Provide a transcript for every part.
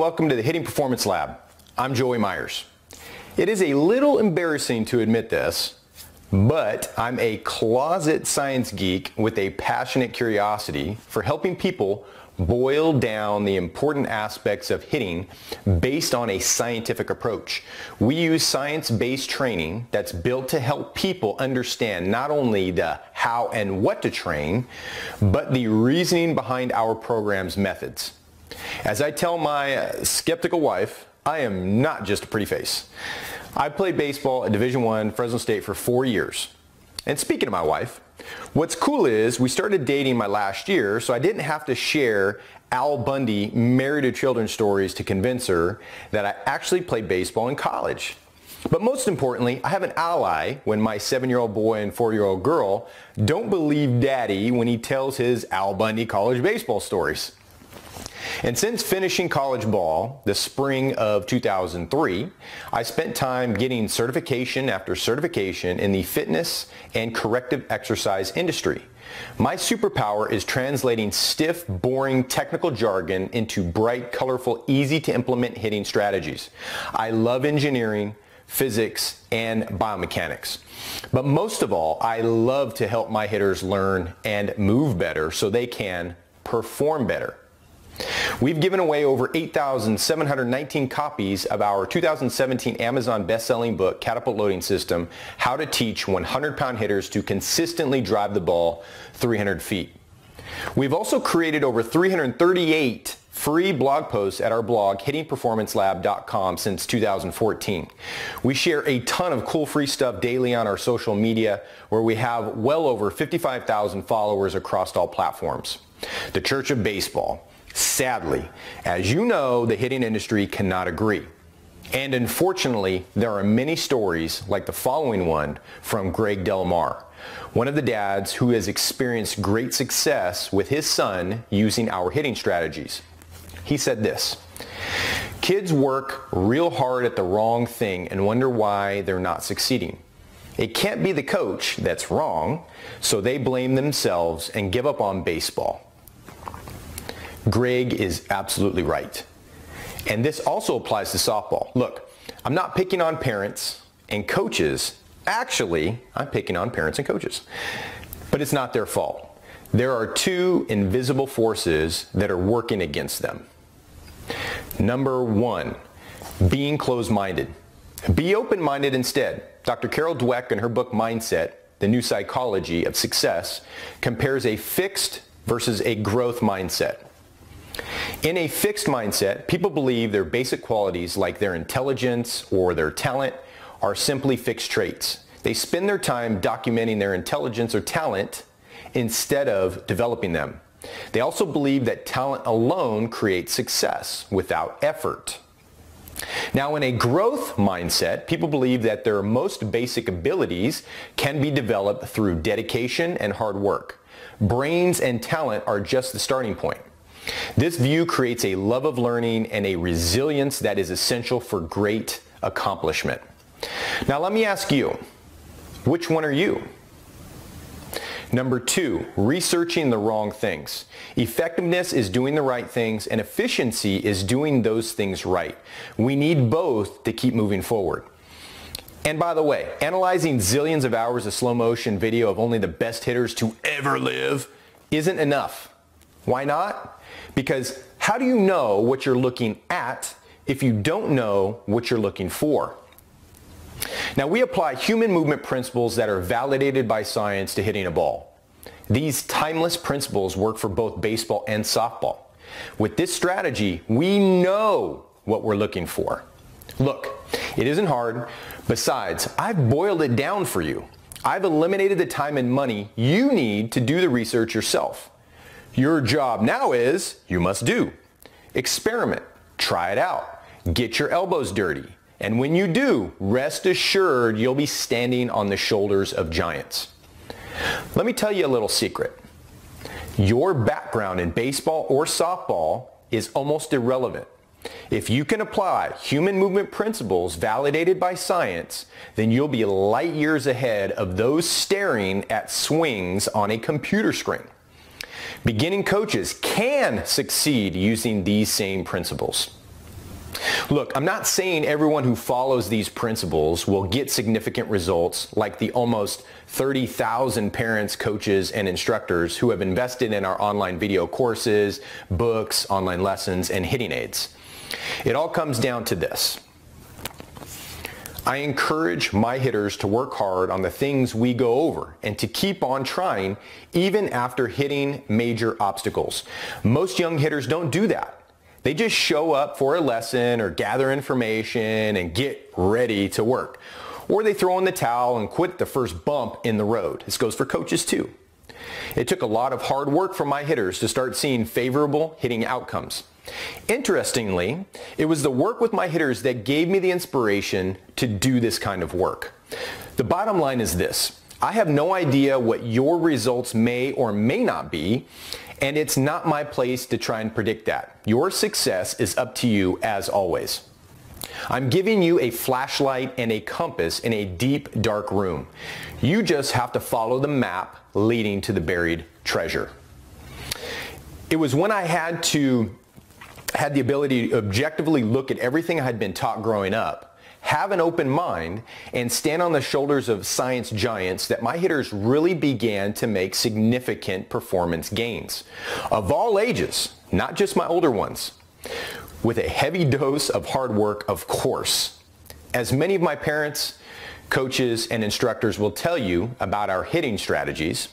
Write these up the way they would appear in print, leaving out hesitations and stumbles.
welcome to the Hitting Performance Lab. I'm Joey Myers. It is a little embarrassing to admit this, but I'm a closet science geek with a passionate curiosity for helping people boil down the important aspects of hitting based on a scientific approach. We use science-based training that's built to help people understand not only the how and what to train, but the reasoning behind our program's methods. As I tell my skeptical wife, I am not just a pretty face. I played baseball at Division I, Fresno State for 4 years. And speaking of my wife, what's cool is we started dating my last year, so I didn't have to share Al Bundy married to children stories to convince her that I actually played baseball in college. But most importantly, I have an ally when my 7-year-old boy and 4-year-old girl don't believe daddy when he tells his Al Bundy college baseball stories. And since finishing college ball the spring of 2003, I spent time getting certification after certification in the fitness and corrective exercise industry. My superpower is translating stiff, boring technical jargon into bright, colorful, easy to implement hitting strategies. I love engineering, physics, and biomechanics. But most of all, I love to help my hitters learn and move better so they can perform better. We've given away over 8,719 copies of our 2017 Amazon best-selling book, Catapult Loading System, How to Teach 100-Pound Hitters to Consistently Drive the Ball 300 Feet. We've also created over 338 free blog posts at our blog, hittingperformancelab.com, since 2014. We share a ton of cool free stuff daily on our social media, where we have well over 55,000 followers across all platforms. The Church of Baseball. Sadly, as you know, the hitting industry cannot agree. And unfortunately, there are many stories like the following one from Greg Delamar, one of the dads who has experienced great success with his son using our hitting strategies. He said this: "Kids work real hard at the wrong thing and wonder why they're not succeeding. It can't be the coach that's wrong, so they blame themselves and give up on baseball." Greg is absolutely right. And this also applies to softball. Look, I'm not picking on parents and coaches. Actually, I'm picking on parents and coaches. But it's not their fault. There are two invisible forces that are working against them. Number one, being closed-minded. Be open-minded instead. Dr. Carol Dweck, in her book Mindset, The New Psychology of Success, compares a fixed versus a growth mindset. In a fixed mindset, people believe their basic qualities like their intelligence or their talent are simply fixed traits. They spend their time documenting their intelligence or talent instead of developing them. They also believe that talent alone creates success without effort. Now, in a growth mindset, people believe that their most basic abilities can be developed through dedication and hard work. Brains and talent are just the starting point. This view creates a love of learning and a resilience that is essential for great accomplishment. Now let me ask you, which one are you? Number two, researching the wrong things. Effectiveness is doing the right things, and efficiency is doing those things right. We need both to keep moving forward. And by the way, analyzing zillions of hours of slow motion video of only the best hitters to ever live isn't enough. Why not? Because how do you know what you're looking at if you don't know what you're looking for? Now, we apply human movement principles that are validated by science to hitting a ball. These timeless principles work for both baseball and softball. With this strategy, we know what we're looking for. Look, it isn't hard. Besides, I've boiled it down for you. I've eliminated the time and money you need to do the research yourself. Your job now is, you must do. Experiment, try it out, get your elbows dirty, and when you do, rest assured you'll be standing on the shoulders of giants. Let me tell you a little secret. Your background in baseball or softball is almost irrelevant. If you can apply human movement principles validated by science, then you'll be light years ahead of those staring at swings on a computer screen. Beginning coaches can succeed using these same principles. Look, I'm not saying everyone who follows these principles will get significant results like the almost 30,000 parents, coaches, and instructors who have invested in our online video courses, books, online lessons, and hitting aids. It all comes down to this. I encourage my hitters to work hard on the things we go over and to keep on trying even after hitting major obstacles. Most young hitters don't do that. They just show up for a lesson or gather information and get ready to work. Or they throw in the towel and quit the first bump in the road. This goes for coaches too. It took a lot of hard work from my hitters to start seeing favorable hitting outcomes. Interestingly, it was the work with my hitters that gave me the inspiration to do this kind of work. The bottom line is this: I have no idea what your results may or may not be, and it's not my place to try and predict that. Your success is up to you as always. I'm giving you a flashlight and a compass in a deep, dark room. You just have to follow the map leading to the buried treasure. It was when I had the ability to objectively look at everything I had been taught growing up, have an open mind, and stand on the shoulders of science giants that my hitters really began to make significant performance gains. Of all ages, not just my older ones, with a heavy dose of hard work, of course. As many of my parents, coaches, and instructors will tell you about our hitting strategies,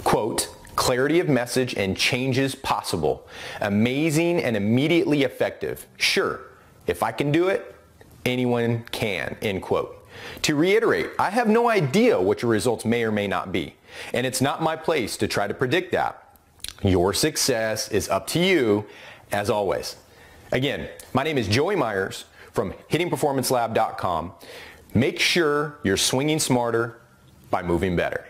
quote, clarity of message and changes possible. Amazing and immediately effective. Sure, if I can do it, anyone can, end quote. To reiterate, I have no idea what your results may or may not be, and it's not my place to try to predict that. Your success is up to you, as always. Again, my name is Joey Myers from hittingperformancelab.com. Make sure you're swinging smarter by moving better.